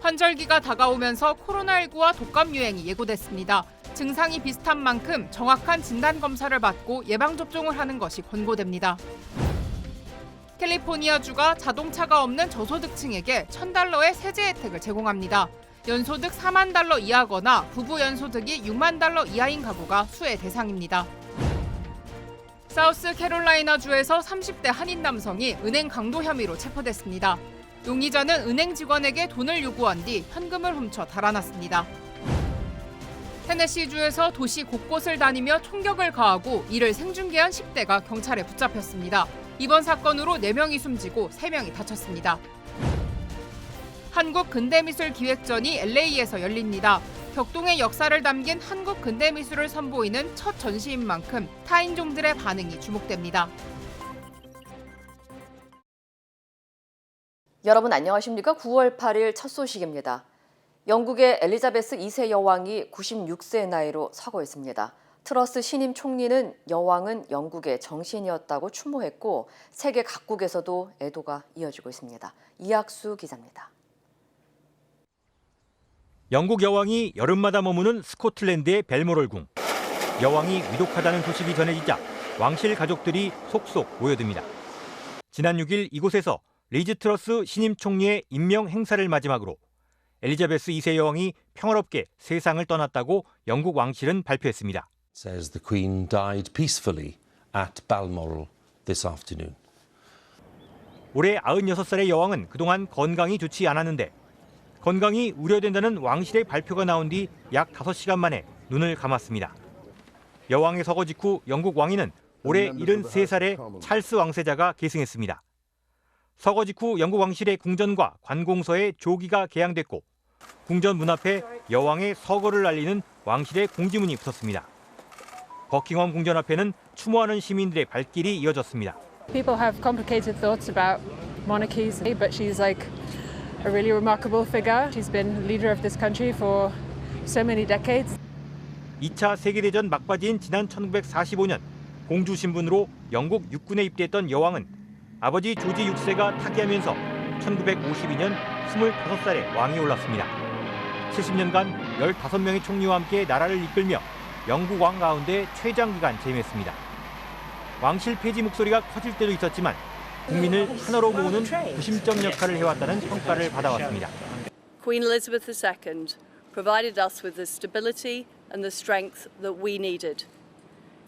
환절기가 다가오면서 코로나19와 독감 유행이 예고됐습니다. 증상이 비슷한 만큼 정확한 진단 검사를 받고 예방접종을 하는 것이 권고됩니다. 캘리포니아주가 자동차가 없는 저소득층에게 $1,000의 세제 혜택을 제공합니다. 연소득 $40,000 이하거나 부부 연소득이 $60,000 이하인 가구가 수혜 대상입니다. 사우스캐롤라이나주에서 30대 한인 남성이 은행 강도 혐의로 체포됐습니다. 용의자는 은행 직원에게 돈을 요구한 뒤 현금을 훔쳐 달아났습니다. 테네시주에서 도시 곳곳을 다니며 총격을 가하고 이를 생중계한 10대가 경찰에 붙잡혔습니다. 이번 사건으로 4명이 숨지고 3명이 다쳤습니다. 한국 근대미술 기획전이 LA에서 열립니다. 격동의 역사를 담긴 한국 근대미술을 선보이는 첫 전시인 만큼 타인종들의 반응이 주목됩니다. 여러분 안녕하십니까? 9월 8일 첫 소식입니다. 영국의 엘리자베스 2세 여왕이 96세의 나이로 서거했습니다. 트러스 신임 총리는 여왕은 영국의 정신이었다고 추모했고 세계 각국에서도 애도가 이어지고 있습니다. 이학수 기자입니다. 영국 여왕이 여름마다 머무는 스코틀랜드의 벨모럴 궁. 여왕이 위독하다는 소식이 전해지자 왕실 가족들이 속속 모여듭니다. 지난 6일 이곳에서 리즈 트러스 신임 총리의 임명 행사를 마지막으로 엘리자베스 2세 여왕이 평화롭게 세상을 떠났다고 영국 왕실은 발표했습니다. Says the Queen died peacefully at Balmoral this afternoon. 올해 96살의 여왕은 그동안 건강이 좋지 않았는데 건강이 우려된다는 왕실의 발표가 나온 뒤 약 5시간 만에 눈을 감았습니다. 여왕의 서거 직후 영국 왕위는 올해 73살의 찰스 왕세자가 계승했습니다. 서거 직후 영국 왕실의 궁전과 관공서에 조기가 개양됐고 궁전 문 앞에 여왕의 서거를 알리는 왕실의 공지문이 붙었습니다. 버킹엄 궁전 앞에는 추모하는 시민들의 발길이 이어졌습니다. People have complicated thoughts about monarchies, but she's like a really remarkable figure. She's been leader of this country for so many decades. 2차 세계대전 막바지인 지난 1945년 공주 신분으로 영국 육군에 입대했던 여왕은 아버지 조지 6세가 타계하면서 1952년 25살에 왕위 올랐습니다. 70년간 15명의 총리와 함께 나라를 이끌며 영국 왕 가운데 최장기간 재임했습니다. 왕실 폐지 목소리가 커질 때도 있었지만 국민을 하나로 모으는 구심점 역할을 해왔다는 평가를 받아왔습니다. Queen Elizabeth II provided us with the stability and the strength that we needed.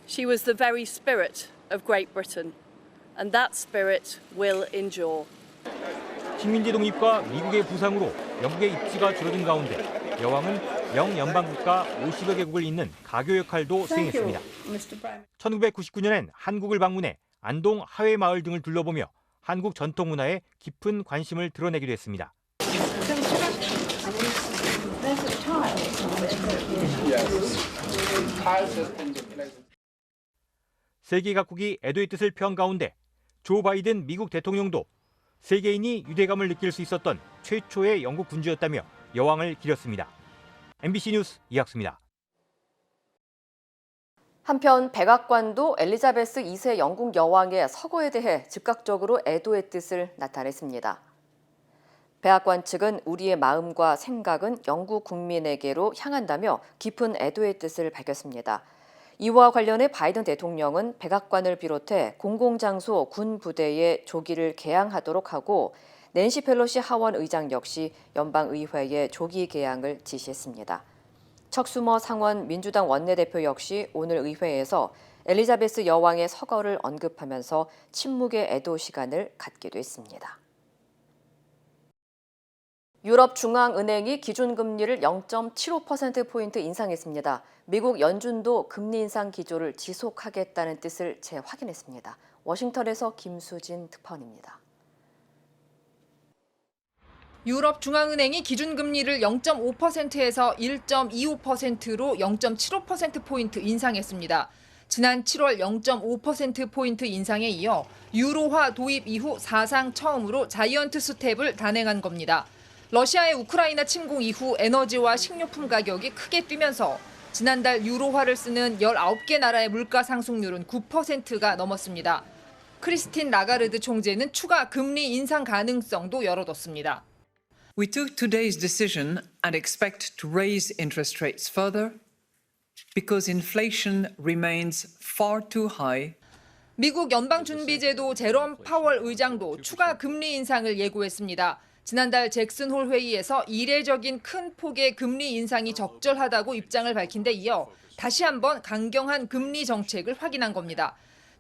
She was the very spirit of Great Britain, and that spirit will endure. 식민지 독립과 미국의 부상으로 영국의 입지가 줄어든 가운데 여왕은 영연방국가 50여 개국을 잇는 가교 역할도 수행했습니다. 1999년엔 한국을 방문해 안동 하회마을 등을 둘러보며 한국 전통 문화에 깊은 관심을 드러내기도 했습니다. 세계 각국이 애도의 뜻을 표한 가운데 조 바이든 미국 대통령도 세계인이 유대감을 느낄 수 있었던 최초의 영국 군주였다며 여왕을 기렸습니다. MBC 뉴스 이학수입니다. 한편 백악관도 엘리자베스 2세 영국 여왕의 서거에 대해 즉각적으로 애도의 뜻을 나타냈습니다. 백악관 측은 우리의 마음과 생각은 영국 국민에게로 향한다며 깊은 애도의 뜻을 밝혔습니다. 이와 관련해 바이든 대통령은 백악관을 비롯해 공공장소, 군 부대에 조기를 개항하도록 하고 낸시 펠로시 하원 의장 역시 연방의회에 조기 개항을 지시했습니다. 척수머 상원 민주당 원내대표 역시 오늘 의회에서 엘리자베스 여왕의 서거를 언급하면서 침묵의 애도 시간을 갖기도 했습니다. 유럽중앙은행이 기준금리를 0.75%포인트 인상했습니다. 미국 연준도 금리 인상 기조를 지속하겠다는 뜻을 재확인했습니다. 워싱턴에서 김수진 특파원입니다. 유럽중앙은행이 기준금리를 0.5%에서 1.25%로 0.75%포인트 인상했습니다. 지난 7월 0.5%포인트 인상에 이어 유로화 도입 이후 사상 처음으로 자이언트 스텝을 단행한 겁니다. 러시아의 우크라이나 침공 이후 에너지와 식료품 가격이 크게 뛰면서 지난달 유로화를 쓰는 19개 나라의 물가 상승률은 9%가 넘었습니다. 크리스틴 라가르드 총재는 추가 금리 인상 가능성도 열어뒀습니다. We took today's decision and expect to raise interest rates further because inflation remains far too high. 미국 연방준비제도 제롬 파월 의장도 추가 금리 인상을 예고했습니다. 지난달 잭슨 홀 회의에서 이례적인 큰 폭의 금리 인상이 적절하다고 입장을 밝힌 데 이어 다시 한번 강경한 금리 정책을 확인한 겁니다.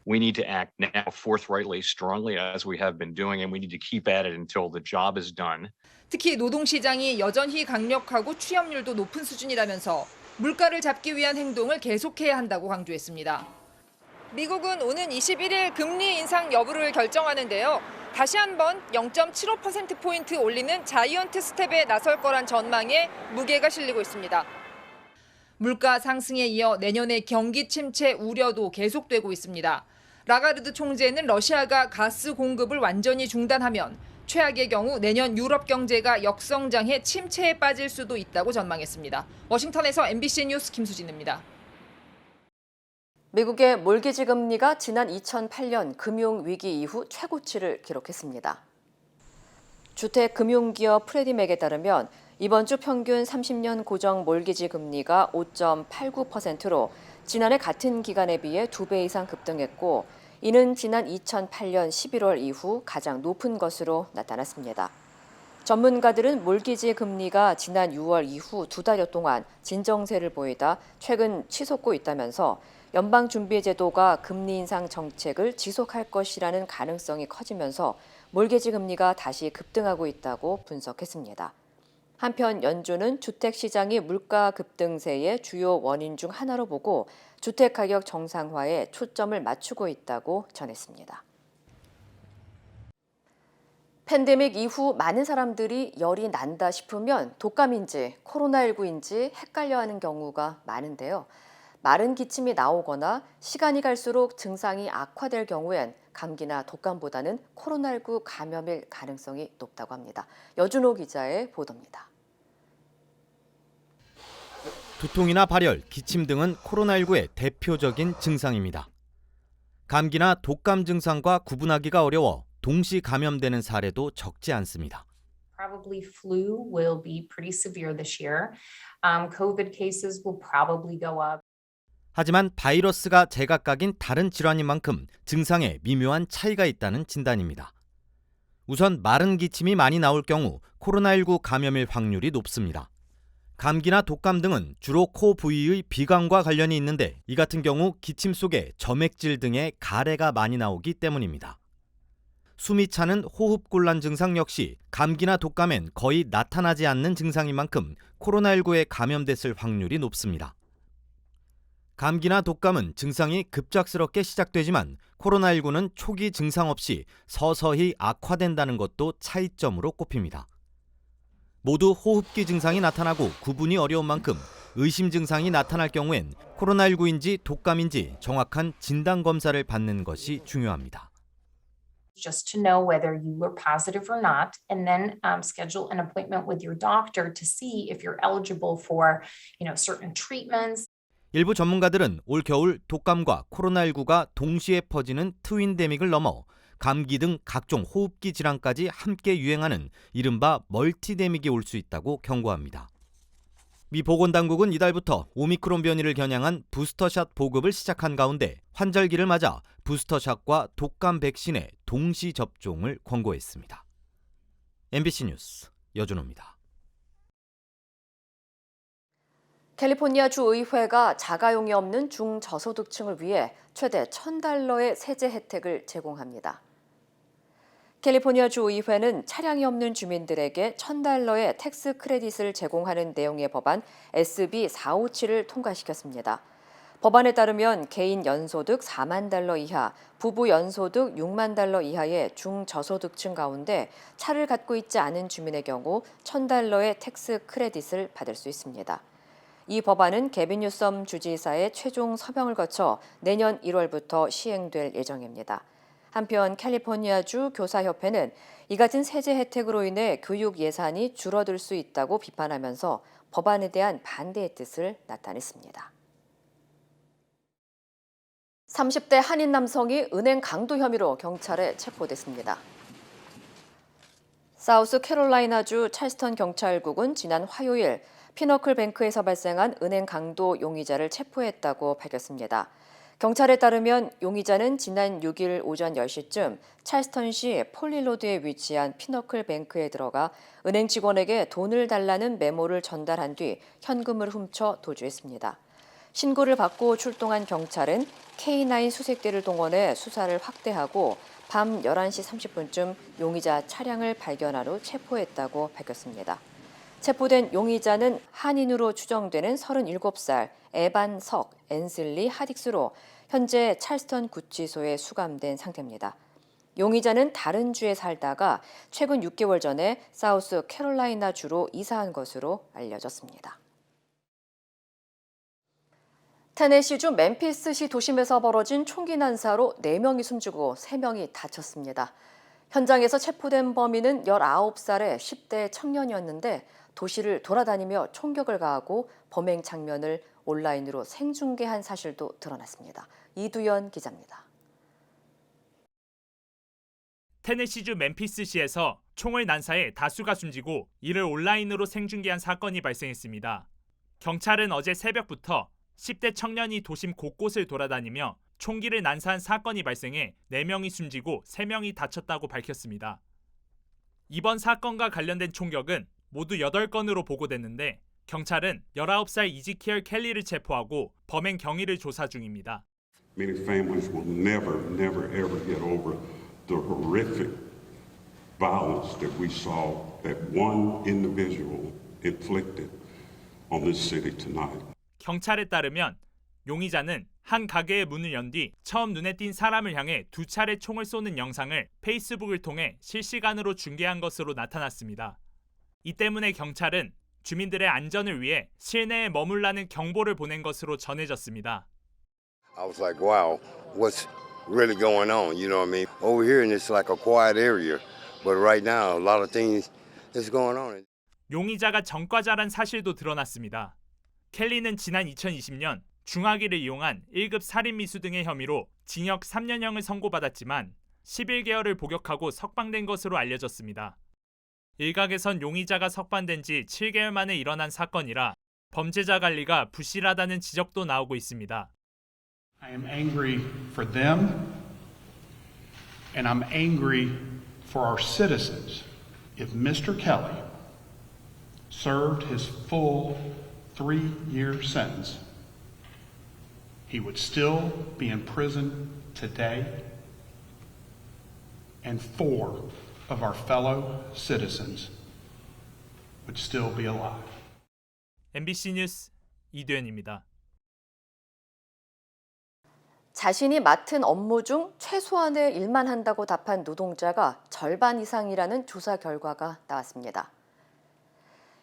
We need to act now forthrightly, strongly, as we have been doing, and we need to keep at it until the job is done. 특히 노동시장이 여전히 강력하고 취업률도 높은 수준이라면서 물가를 잡기 위한 행동을 계속해야 한다고 강조했습니다. 미국은 오는 21일 금리 인상 여부를 결정하는데요. 다시 한번 0.75%포인트 올리는 자이언트 스텝에 나설 거란 전망에 무게가 실리고 있습니다. 물가 상승에 이어 내년의 경기 침체 우려도 계속되고 있습니다. 라가르드 총재는 러시아가 가스 공급을 완전히 중단하면 최악의 경우 내년 유럽 경제가 역성장해 침체에 빠질 수도 있다고 전망했습니다. 워싱턴에서 MBC 뉴스 김수진입니다. 미국의 몰기지 금리가 지난 2008년 금융위기 이후 최고치를 기록했습니다. 주택금융기업 프레디맥에 따르면 이번 주 평균 30년 고정 몰기지 금리가 5.89%로 지난해 같은 기간에 비해 2배 이상 급등했고 이는 지난 2008년 11월 이후 가장 높은 것으로 나타났습니다. 전문가들은 몰기지 금리가 지난 6월 이후 2달여 동안 진정세를 보이다 최근 치솟고 있다면서 연방준비제도가 금리 인상 정책을 지속할 것이라는 가능성이 커지면서 몰기지 금리가 다시 급등하고 있다고 분석했습니다. 한편 연준은 주택시장이 물가 급등세의 주요 원인 중 하나로 보고 주택가격 정상화에 초점을 맞추고 있다고 전했습니다. 팬데믹 이후 많은 사람들이 열이 난다 싶으면 독감인지 코로나19인지 헷갈려하는 경우가 많은데요. 마른 기침이 나오거나 시간이 갈수록 증상이 악화될 경우엔 감기나 독감보다는 코로나19 감염일 가능성이 높다고 합니다. 여준호 기자의 보도입니다. 두통이나 발열, 기침 등은 코로나19의 대표적인 증상입니다. 감기나 독감 증상과 구분하기가 어려워 동시 감염되는 사례도 적지 않습니다. Probably flu will be pretty severe this year. COVID cases will probably go up. 하지만 바이러스가 제각각인 다른 질환인 만큼 증상에 미묘한 차이가 있다는 진단입니다. 우선 마른 기침이 많이 나올 경우 코로나19 감염일 확률이 높습니다. 감기나 독감 등은 주로 코 부위의 비강과 관련이 있는데 이 같은 경우 기침 속에 점액질 등의 가래가 많이 나오기 때문입니다. 숨이 차는 호흡곤란 증상 역시 감기나 독감엔 거의 나타나지 않는 증상인 만큼 코로나19에 감염됐을 확률이 높습니다. 감기나 독감은 증상이 급작스럽게 시작되지만 코로나19는 초기 증상 없이 서서히 악화된다는 것도 차이점으로 꼽힙니다. 모두 호흡기 증상이 나타나고 구분이 어려운 만큼 의심 증상이 나타날 경우엔 코로나19인지 독감인지 정확한 진단 검사를 받는 것이 중요합니다. Just to know whether you were positive or not, and then schedule an appointment with your doctor to see if you're eligible for, certain treatments. 일부 전문가들은 올 겨울 독감과 코로나19가 동시에 퍼지는 트윈데믹을 넘어 감기 등 각종 호흡기 질환까지 함께 유행하는 이른바 멀티데믹이 올 수 있다고 경고합니다. 미 보건당국은 이달부터 오미크론 변이를 겨냥한 부스터샷 보급을 시작한 가운데 환절기를 맞아 부스터샷과 독감 백신의 동시 접종을 권고했습니다. MBC 뉴스 여준호입니다. 캘리포니아 주의회가 자가용이 없는 중저소득층을 위해 최대 $1,000의 세제 혜택을 제공합니다. 캘리포니아 주의회는 차량이 없는 주민들에게 $1,000의 텍스 크레딧을 제공하는 내용의 법안 SB 457을 통과시켰습니다. 법안에 따르면 개인 연소득 $40,000 이하, 부부 연소득 $60,000 이하의 중저소득층 가운데 차를 갖고 있지 않은 주민의 경우 $1,000의 텍스 크레딧을 받을 수 있습니다. 이 법안은 개빈 뉴섬 주지사의 최종 서명을 거쳐 내년 1월부터 시행될 예정입니다. 한편 캘리포니아주 교사협회는 이 같은 세제 혜택으로 인해 교육 예산이 줄어들 수 있다고 비판하면서 법안에 대한 반대의 뜻을 나타냈습니다. 30대 한인 남성이 은행 강도 혐의로 경찰에 체포됐습니다. 사우스캐롤라이나주 찰스턴 경찰국은 지난 화요일 피너클 뱅크에서 발생한 은행 강도 용의자를 체포했다고 밝혔습니다. 경찰에 따르면 용의자는 지난 6일 오전 10시쯤 찰스턴시 폴리로드에 위치한 피너클 뱅크에 들어가 은행 직원에게 돈을 달라는 메모를 전달한 뒤 현금을 훔쳐 도주했습니다. 신고를 받고 출동한 경찰은 K9 수색대를 동원해 수사를 확대하고 밤 11시 30분쯤 용의자 차량을 발견한 후 체포했다고 밝혔습니다. 체포된 용의자는 한인으로 추정되는 37살 에반 석 앤슬리 하딕스로 현재 찰스턴 구치소에 수감된 상태입니다. 용의자는 다른 주에 살다가 최근 6개월 전에 사우스 캐롤라이나 주로 이사한 것으로 알려졌습니다. 테네시주 멤피스시 도심에서 벌어진 총기 난사로 4명이 숨지고 3명이 다쳤습니다. 현장에서 체포된 범인은 19살의 10대 청년이었는데 도시를 돌아다니며 총격을 가하고 범행 장면을 온라인으로 생중계한 사실도 드러났습니다. 이두연 기자입니다. 테네시주 멤피스시에서 총을 난사해 다수가 숨지고 이를 온라인으로 생중계한 사건이 발생했습니다. 경찰은 어제 새벽부터 10대 청년이 도심 곳곳을 돌아다니며 총기를 난사한 사건이 발생해 4명이 숨지고 3명이 다쳤다고 밝혔습니다. 이번 사건과 관련된 총격은 모두 8건으로 보고됐는데 경찰은 19살 이지키얼 켈리를 체포하고 범행 경위를 조사 중입니다. Many families will never ever get over the horrific violence that we saw that one individual inflicted on this city tonight. 경찰에 따르면 용의자는 한 가게의 문을 연 뒤 처음 눈에 띈 사람을 향해 2차례 총을 쏘는 영상을 페이스북을 통해 실시간으로 중계한 것으로 나타났습니다. 이 때문에 경찰은 주민들의 안전을 위해 실내에 머물라는 경보를 보낸 것으로 전해졌습니다. I was like, wow, what's really going on? You know what I mean? Over here, and it's like a quiet area, but right now, a lot of things is going on. 용의자가 전과자란 사실도 드러났습니다. 켈리는 지난 2020년 중화기를 이용한 1급 살인 미수 등의 혐의로 징역 3년형을 선고받았지만 11개월을 복역하고 석방된 것으로 알려졌습니다. 일각에선 용의자가 석방된 지 7개월 만에 일어난 사건이라 범죄자 관리가 부실하다는 지적도 나오고 있습니다. I am angry for them, and I'm angry for our citizens. If Mr. Kelly served his full 3-year sentence, he would still be in prison today, and 4 of our fellow citizens would still be alive. MBC 뉴스 이두현입니다. 자신이 맡은 업무 중 최소한의 일만 한다고 답한 노동자가 절반 이상이라는 조사 결과가 나왔습니다.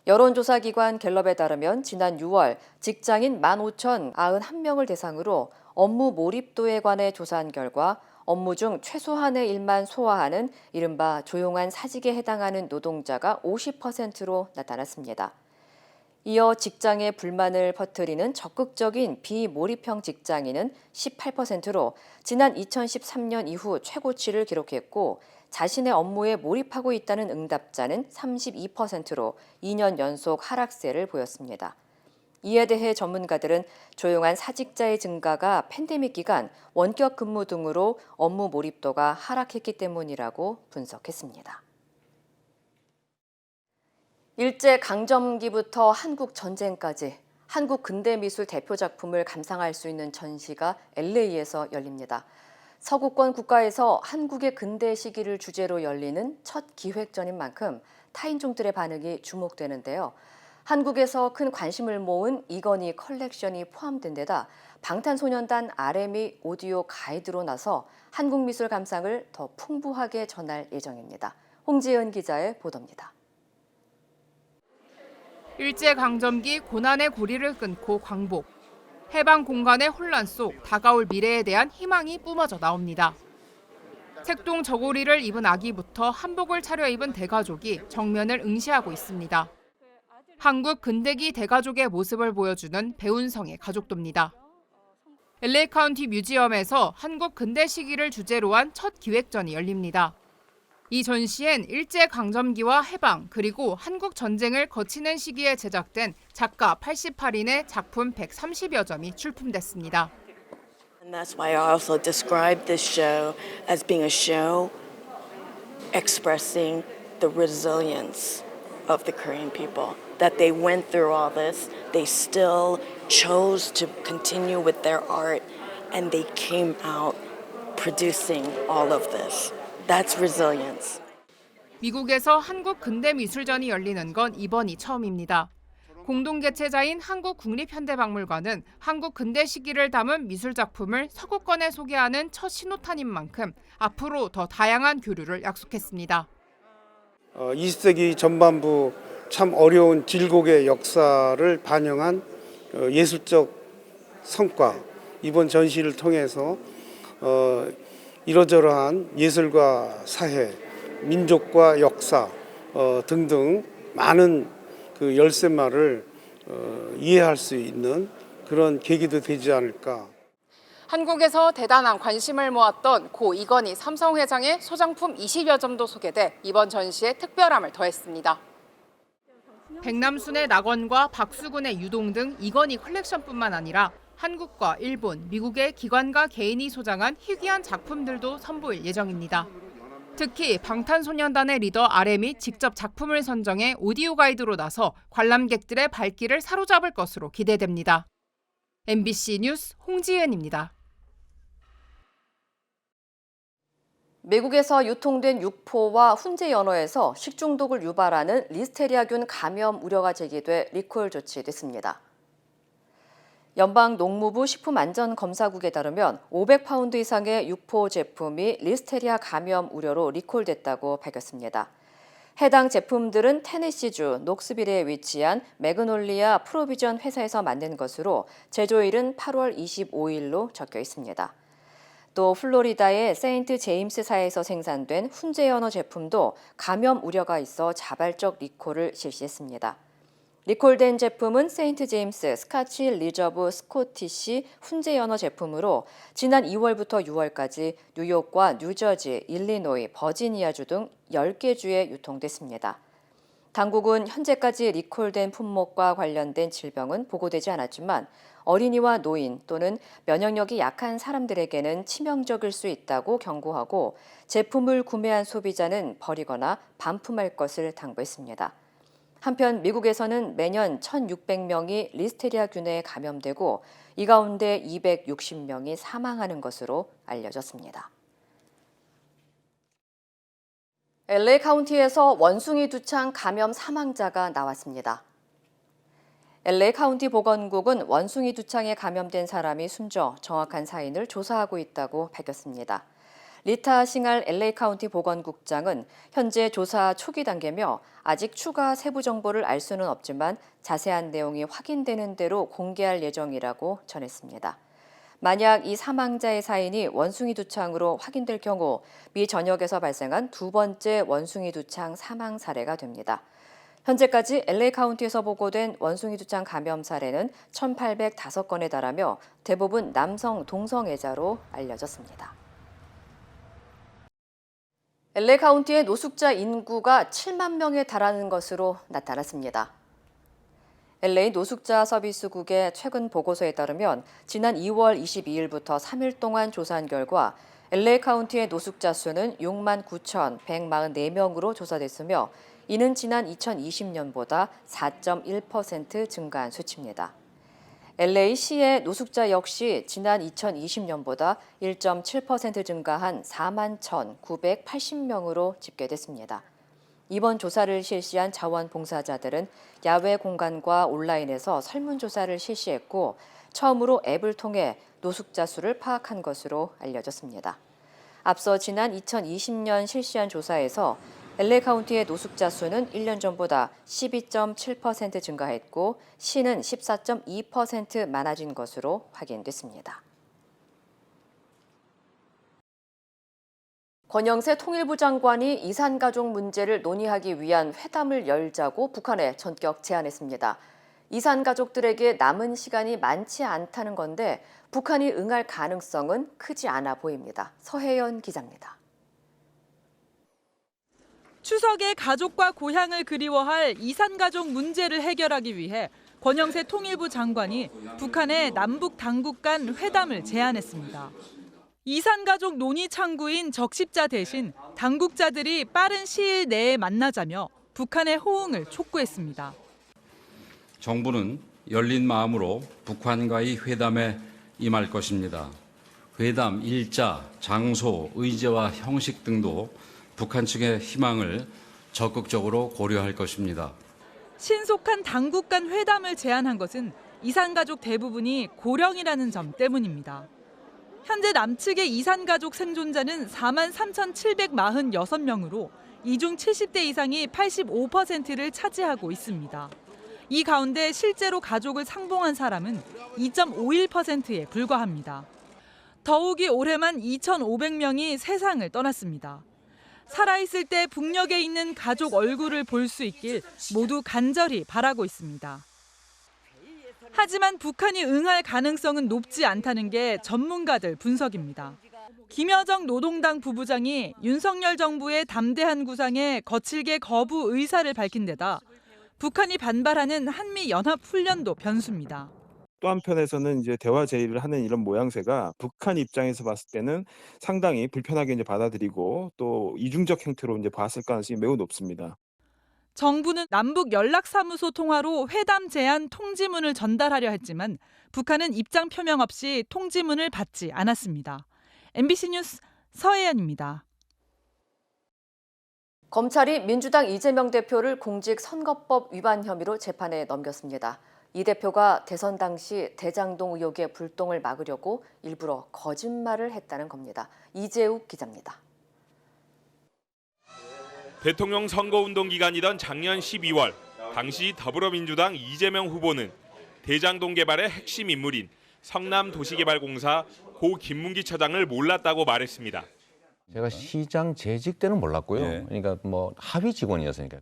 여론조사기관 갤럽에 따르면 지난 6월 직장인 15,091명을 대상으로 업무 몰입도에 관해 조사한 결과 업무 중 최소한의 일만 소화하는 이른바 조용한 사직에 해당하는 노동자가 50%로 나타났습니다. 이어 직장에 불만을 퍼뜨리는 적극적인 비몰입형 직장인은 18%로 지난 2013년 이후 최고치를 기록했고 자신의 업무에 몰입하고 있다는 응답자는 32%로 2년 연속 하락세를 보였습니다. 이에 대해 전문가들은 조용한 사직자의 증가가 팬데믹 기간 원격 근무 등으로 업무 몰입도가 하락했기 때문이라고 분석했습니다. 일제강점기부터 한국 전쟁까지 한국 근대미술 대표 작품을 감상할 수 있는 전시가 LA에서 열립니다. 서구권 국가에서 한국의 근대 시기를 주제로 열리는 첫 기획전인 만큼 타인종들의 반응이 주목되는데요. 한국에서 큰 관심을 모은 이건희 컬렉션이 포함된 데다 방탄소년단 RM이 오디오 가이드로 나서 한국 미술 감상을 더 풍부하게 전할 예정입니다. 홍지은 기자의 보도입니다. 일제강점기 고난의 고리를 끊고 광복. 해방 공간의 혼란 속 다가올 미래에 대한 희망이 뿜어져 나옵니다. 색동 저고리를 입은 아기부터 한복을 차려입은 대가족이 정면을 응시하고 있습니다. 한국 근대기 대가족의 모습을 보여주는 배운성의 가족도입니다. LA 카운티 뮤지엄에서 한국 근대 시기를 주제로 한 첫 기획전이 열립니다. 이 전시엔 일제강점기와 해방 그리고 한국 전쟁을 거치는 시기에 제작된 작가 88인의 작품 130여 점이 출품됐습니다. And that's why I also describe this show as being a show expressing the resilience of the Korean people. That they went through all this, they still chose to continue with their art, and they came out producing all of this. That's resilience. 미국에서 한국 근대미술전이 열리는 건 이번이 처음입니다. 공동 개최자인 한국국립현대박물관은 한국 근대 시기를 담은 미술 작품을 서구권에 소개하는 첫 신호탄인 만큼 앞으로 더 다양한 교류를 약속했습니다. 20세기 전반부 참 어려운 질곡의 역사를 반영한 예술적 성과, 이번 전시를 통해서 이러저러한 예술과 사회, 민족과 역사 등등 많은 그 열쇠말을 이해할 수 있는 그런 계기도 되지 않을까. 한국에서 대단한 관심을 모았던 고 이건희 삼성회장의 소장품 20여 점도 소개돼 이번 전시에 특별함을 더했습니다. 백남순의 낙원과 박수근의 유동 등 이건희 컬렉션뿐만 아니라 한국과 일본, 미국의 기관과 개인이 소장한 희귀한 작품들도 선보일 예정입니다. 특히 방탄소년단의 리더 RM이 직접 작품을 선정해 오디오 가이드로 나서 관람객들의 발길을 사로잡을 것으로 기대됩니다. MBC 뉴스 홍지은입니다. 미국에서 유통된 육포와 훈제 연어에서 식중독을 유발하는 리스테리아균 감염 우려가 제기돼 리콜 조치됐습니다. 연방농무부 식품안전검사국에 따르면 500파운드 이상의 육포 제품이 리스테리아 감염 우려로 리콜됐다고 밝혔습니다. 해당 제품들은 테네시주 녹스빌에 위치한 매그놀리아 프로비전 회사에서 만든 것으로 제조일은 8월 25일로 적혀 있습니다. 또 플로리다의 세인트 제임스사에서 생산된 훈제 연어 제품도 감염 우려가 있어 자발적 리콜을 실시했습니다. 리콜된 제품은 세인트 제임스 스카치 리저브 스코티시 훈제 연어 제품으로 지난 2월부터 6월까지 뉴욕과 뉴저지, 일리노이, 버지니아주 등 10개 주에 유통됐습니다. 당국은 현재까지 리콜된 품목과 관련된 질병은 보고되지 않았지만 어린이와 노인 또는 면역력이 약한 사람들에게는 치명적일 수 있다고 경고하고 제품을 구매한 소비자는 버리거나 반품할 것을 당부했습니다. 한편 미국에서는 매년 1,600명이 리스테리아균에 감염되고 이 가운데 260명이 사망하는 것으로 알려졌습니다. LA 카운티에서 원숭이 두창 감염 사망자가 나왔습니다. LA 카운티 보건국은 원숭이 두창에 감염된 사람이 숨져 정확한 사인을 조사하고 있다고 밝혔습니다. 리타 싱알 LA 카운티 보건국장은 현재 조사 초기 단계며 아직 추가 세부 정보를 알 수는 없지만 자세한 내용이 확인되는 대로 공개할 예정이라고 전했습니다. 만약 이 사망자의 사인이 원숭이 두창으로 확인될 경우 미 전역에서 발생한 두 번째 원숭이 두창 사망 사례가 됩니다. 현재까지 LA 카운티에서 보고된 원숭이 두창 감염 사례는 1,805건에 달하며 대부분 남성 동성애자로 알려졌습니다. LA 카운티의 노숙자 인구가 7만 명에 달하는 것으로 나타났습니다. LA 노숙자 서비스국의 최근 보고서에 따르면 지난 2월 22일부터 3일 동안 조사한 결과 LA 카운티의 노숙자 수는 6만 9,144명으로 조사됐으며 이는 지난 2020년보다 4.1% 증가한 수치입니다. LA시의 노숙자 역시 지난 2020년보다 1.7% 증가한 4만 1,980명으로 집계됐습니다. 이번 조사를 실시한 자원봉사자들은 야외 공간과 온라인에서 설문조사를 실시했고 처음으로 앱을 통해 노숙자 수를 파악한 것으로 알려졌습니다. 앞서 지난 2020년 실시한 조사에서 LA 카운티의 노숙자 수는 1년 전보다 12.7% 증가했고 시는 14.2% 많아진 것으로 확인됐습니다. 권영세 통일부 장관이 이산가족 문제를 논의하기 위한 회담을 열자고 북한에 전격 제안했습니다. 이산가족들에게 남은 시간이 많지 않다는 건데 북한이 응할 가능성은 크지 않아 보입니다. 서혜연 기자입니다. 추석에 가족과 고향을 그리워할 이산가족 문제를 해결하기 위해 권영세 통일부 장관이 북한의 남북 당국 간 회담을 제안했습니다. 이산가족 논의 창구인 적십자 대신 당국자들이 빠른 시일 내에 만나자며 북한의 호응을 촉구했습니다. 정부는 열린 마음으로 북한과의 회담에 임할 것입니다. 회담 일자, 장소, 의제와 형식 등도 북한 측의 희망을 적극적으로 고려할 것입니다. 신속한 당국 간 회담을 제안한 것은 이산가족 대부분이 고령이라는 점 때문입니다. 현재 남측의 이산가족 생존자는 43,746명으로 이 중 70대 이상이 85%를 차지하고 있습니다. 이 가운데 실제로 가족을 상봉한 사람은 2.51%에 불과합니다. 더욱이 올해만 2,500명이 세상을 떠났습니다. 살아있을 때 북녘에 있는 가족 얼굴을 볼 수 있길 모두 간절히 바라고 있습니다. 하지만 북한이 응할 가능성은 높지 않다는 게 전문가들 분석입니다. 김여정 노동당 부부장이 윤석열 정부의 담대한 구상에 거칠게 거부 의사를 밝힌 데다 북한이 반발하는 한미연합훈련도 변수입니다. 또 한편에서는 이제 대화 제의를 하는 이런 모양새가 북한 입장에서 봤을 때는 상당히 불편하게 이제 받아들이고 또 이중적 행태로 이제 봤을 가능성이 매우 높습니다. 정부는 남북 연락사무소 통화로 회담 제안 통지문을 전달하려 했지만 북한은 입장 표명 없이 통지문을 받지 않았습니다. MBC 뉴스 서혜연입니다. 검찰이 민주당 이재명 대표를 공직선거법 위반 혐의로 재판에 넘겼습니다. 이 대표가 대선 당시 대장동 의혹의 불똥을 막으려고 일부러 거짓말을 했다는 겁니다. 이재욱 기자입니다. 대통령 선거운동 기간이던 작년 12월, 당시 더불어민주당 이재명 후보는 대장동 개발의 핵심 인물인 성남도시개발공사 고 김문기 차장을 몰랐다고 말했습니다. 제가 시장 재직 때는 몰랐고요. 그러니까 뭐 하위 직원이었으니까.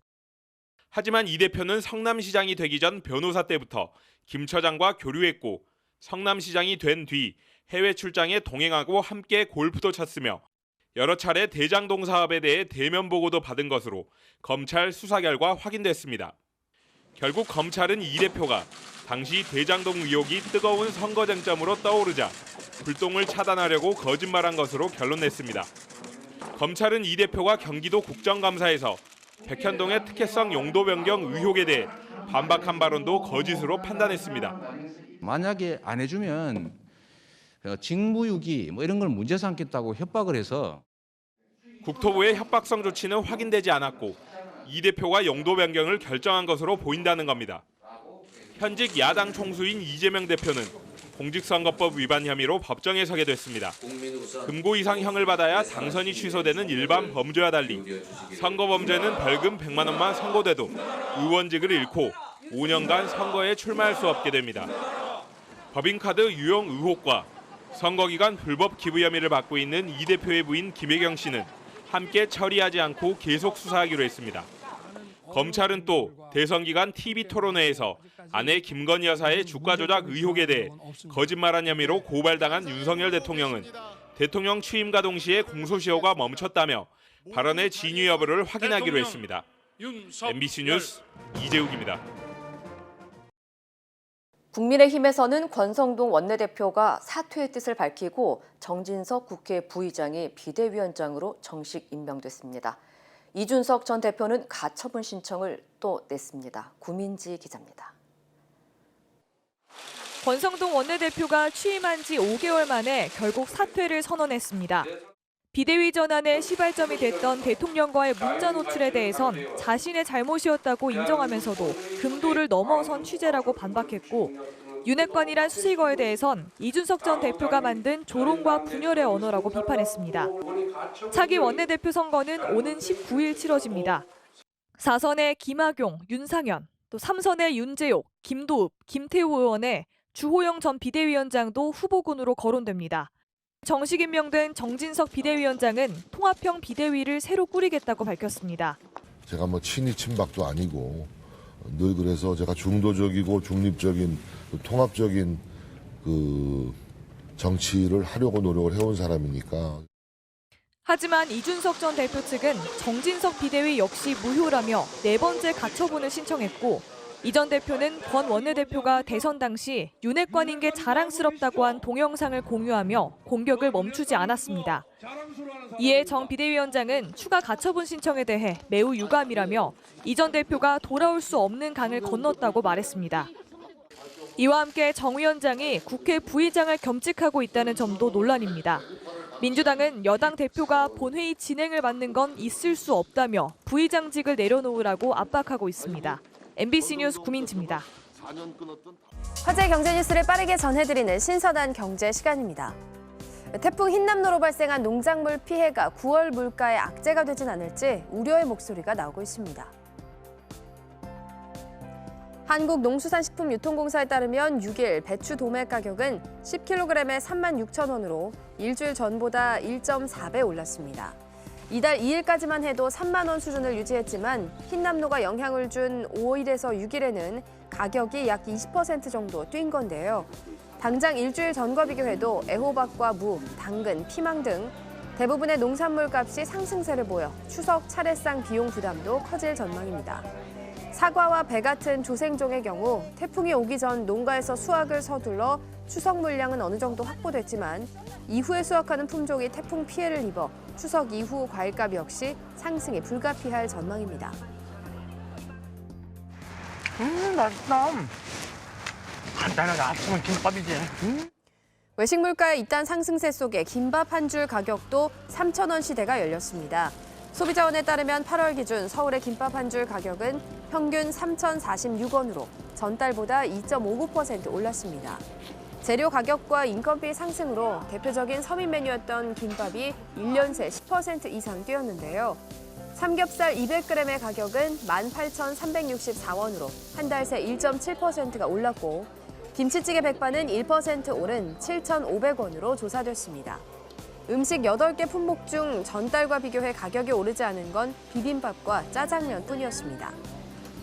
하지만 이 대표는 성남시장이 되기 전 변호사 때부터 김 처장과 교류했고 성남시장이 된 뒤 해외 출장에 동행하고 함께 골프도 쳤으며 여러 차례 대장동 사업에 대해 대면 보고도 받은 것으로 검찰 수사 결과 확인됐습니다. 결국 검찰은 이 대표가 당시 대장동 의혹이 뜨거운 선거 쟁점으로 떠오르자 불똥을 차단하려고 거짓말한 것으로 결론냈습니다. 검찰은 이 대표가 경기도 국정감사에서 백현동의 특혜성 용도 변경 의혹에 대해 반박한 발언도 거짓으로 판단했습니다. 만약에 안 해주면 직무유기 뭐 이런 걸 문제 삼겠다고 협박을 해서 국토부의 협박성 조치는 확인되지 않았고 이 대표가 용도 변경을 결정한 것으로 보인다는 겁니다. 현직 야당 총수인 이재명 대표는 공직선거법 위반 혐의로 법정에 서게 됐습니다. 금고 이상 형을 받아야 당선이 취소되는 일반 범죄와 달리 선거 범죄는 벌금 100만 원만 선고돼도 의원직을 잃고 5년간 선거에 출마할 수 없게 됩니다. 법인카드 유용 의혹과 선거기간 불법 기부 혐의를 받고 있는 이 대표의 부인 김혜경 씨는 함께 처리하지 않고 계속 수사하기로 했습니다. 검찰은 또 대선 기간 TV 토론회에서 아내 김건희 여사의 주가 조작 의혹에 대해 거짓말한 혐의로 고발당한 윤석열 대통령은 대통령 취임과 동시에 공소시효가 멈췄다며 발언의 진위 여부를 확인하기로 했습니다. MBC 뉴스 이재욱입니다. 국민의힘에서는 권성동 원내대표가 사퇴의 뜻을 밝히고 정진석 국회 부의장이 비대위원장으로 정식 임명됐습니다. 이준석 전 대표는 가처분 신청을 또 냈습니다. 구민지 기자입니다. 권성동 원내대표가 취임한 지 5개월 만에 결국 사퇴를 선언했습니다. 비대위 전환의 시발점이 됐던 대통령과의 문자 노출에 대해선 자신의 잘못이었다고 인정하면서도 금도를 넘어선 취재라고 반박했고 윤핵관이란 수식어에 대해선 이준석 전 대표가 만든 조롱과 분열의 언어라고 비판했습니다. 차기 원내대표 선거는 오는 19일 치러집니다. 4선의 김학용, 윤상현, 또 3선의 윤재옥, 김도읍, 김태우 의원의 주호영 전 비대위원장도 후보군으로 거론됩니다. 정식 임명된 정진석 비대위원장은 통합형 비대위를 새로 꾸리겠다고 밝혔습니다. 제가 뭐 친이 친박도 아니고 늘 그래서 제가 중도적이고 중립적인 통합적인 그 정치를 하려고 노력을 해온 사람이니까. 하지만 이준석 전 대표 측은 정진석 비대위 역시 무효라며 4번째 가처분을 신청했고 이 전 대표는 권 원내대표가 대선 당시 윤핵관인 게 자랑스럽다고 한 동영상을 공유하며 공격을 멈추지 않았습니다. 이에 정 비대위원장은 추가 가처분 신청에 대해 매우 유감이라며 이 전 대표가 돌아올 수 없는 강을 건넜다고 말했습니다. 이와 함께 정 위원장이 국회 부의장을 겸직하고 있다는 점도 논란입니다. 민주당은 여당 대표가 본회의 진행을 맡는 건 있을 수 없다며 부의장직을 내려놓으라고 압박하고 있습니다. MBC 뉴스 구민지입니다. 화제 경제 뉴스를 빠르게 전해드리는 신선한 경제 시간입니다. 태풍 흰남노로 발생한 농작물 피해가 9월 물가에 악재가 되진 않을지 우려의 목소리가 나오고 있습니다. 한국농수산식품유통공사에 따르면 6일 배추 도매 가격은 10kg에 36,000원으로 일주일 전보다 1.4배 올랐습니다. 이달 2일까지만 해도 3만 원 수준을 유지했지만 흰남노가 영향을 준 5일에서 6일에는 가격이 약 20% 정도 뛴 건데요. 당장 일주일 전과 비교해도 애호박과 무, 당근, 피망 등 대부분의 농산물 값이 상승세를 보여 추석 차례상 비용 부담도 커질 전망입니다. 사과와 배 같은 조생종의 경우 태풍이 오기 전 농가에서 수확을 서둘러 추석 물량은 어느 정도 확보됐지만 이후에 수확하는 품종이 태풍 피해를 입어 추석 이후 과일값 역시 상승이 불가피할 전망입니다. 맛있다. 간단하게 아침은 김밥이지. 외식 물가의 이딴 상승세 속에 김밥 한 줄 가격도 3,000원 시대가 열렸습니다. 소비자원에 따르면 8월 기준 서울의 김밥 한 줄 가격은 평균 3,046원으로 전달보다 2.59% 올랐습니다. 재료 가격과 인건비 상승으로 대표적인 서민 메뉴였던 김밥이 1년 새 10% 이상 뛰었는데요. 삼겹살 200g의 가격은 18,364원으로 한 달 새 1.7%가 올랐고 김치찌개 백반은 1% 오른 7,500원으로 조사됐습니다. 음식 8개 품목 중 전달과 비교해 가격이 오르지 않은 건 비빔밥과 짜장면 뿐이었습니다.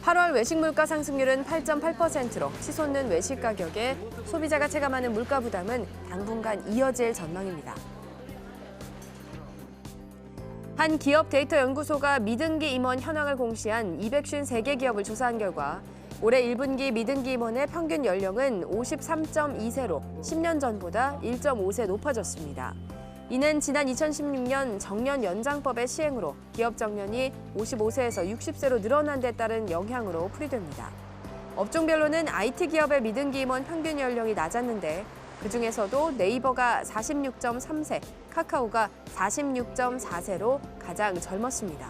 8월 외식 물가 상승률은 8.8%로 치솟는 외식 가격에 소비자가 체감하는 물가 부담은 당분간 이어질 전망입니다. 한 기업 데이터 연구소가 미등기 임원 현황을 공시한 253개 기업을 조사한 결과 올해 1분기 미등기 임원의 평균 연령은 53.2세로 10년 전보다 1.5세 높아졌습니다. 이는 지난 2016년 정년 연장법의 시행으로 기업 정년이 55세에서 60세로 늘어난 데 따른 영향으로 풀이됩니다. 업종별로는 IT 기업의 미등기 임원 평균 연령이 낮았는데 그중에서도 네이버가 46.3세, 카카오가 46.4세로 가장 젊었습니다.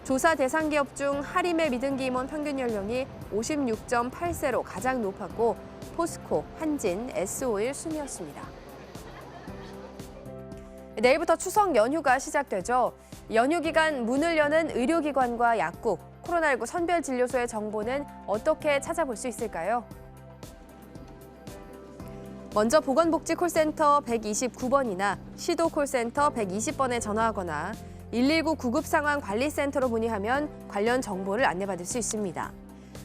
조사 대상 기업 중 하림의 미등기 임원 평균 연령이 56.8세로 가장 높았고 포스코, 한진, S-오일 순이었습니다. 내일부터 추석 연휴가 시작되죠. 연휴 기간 문을 여는 의료기관과 약국, 코로나19 선별진료소의 정보는 어떻게 찾아볼 수 있을까요? 먼저 보건복지콜센터 129번이나 시도콜센터 120번에 전화하거나 119 구급상황관리센터로 문의하면 관련 정보를 안내받을 수 있습니다.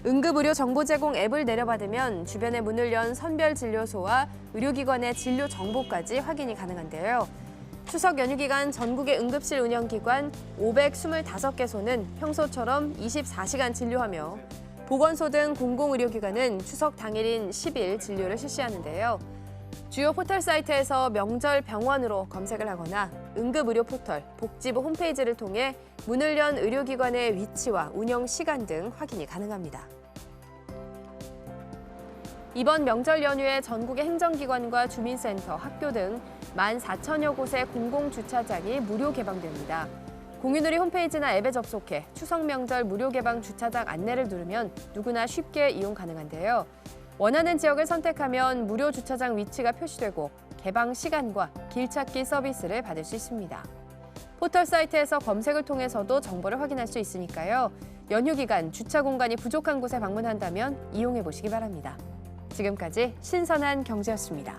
응급의료 정보 제공 앱을 내려받으면 주변에 문을 연 선별진료소와 의료기관의 진료 정보까지 확인이 가능한데요. 추석 연휴 기간 전국의 응급실 운영기관 525개소는 평소처럼 24시간 진료하며 보건소 등 공공의료기관은 추석 당일인 10일 진료를 실시하는데요. 주요 포털 사이트에서 명절 병원으로 검색을 하거나 응급의료 포털, 복지부 홈페이지를 통해 문을 연 의료기관의 위치와 운영 시간 등 확인이 가능합니다. 이번 명절 연휴에 전국의 행정기관과 주민센터, 학교 등 14,000여 곳의 공공주차장이 무료 개방됩니다. 공유누리 홈페이지나 앱에 접속해 추석 명절 무료 개방 주차장 안내를 누르면 누구나 쉽게 이용 가능한데요. 원하는 지역을 선택하면 무료 주차장 위치가 표시되고 개방 시간과 길찾기 서비스를 받을 수 있습니다. 포털 사이트에서 검색을 통해서도 정보를 확인할 수 있으니까요. 연휴 기간 주차 공간이 부족한 곳에 방문한다면 이용해 보시기 바랍니다. 지금까지 신선한 경제였습니다.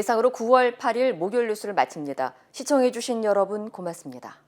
이상으로 9월 8일 목요일 뉴스를 마칩니다. 시청해주신 여러분 고맙습니다.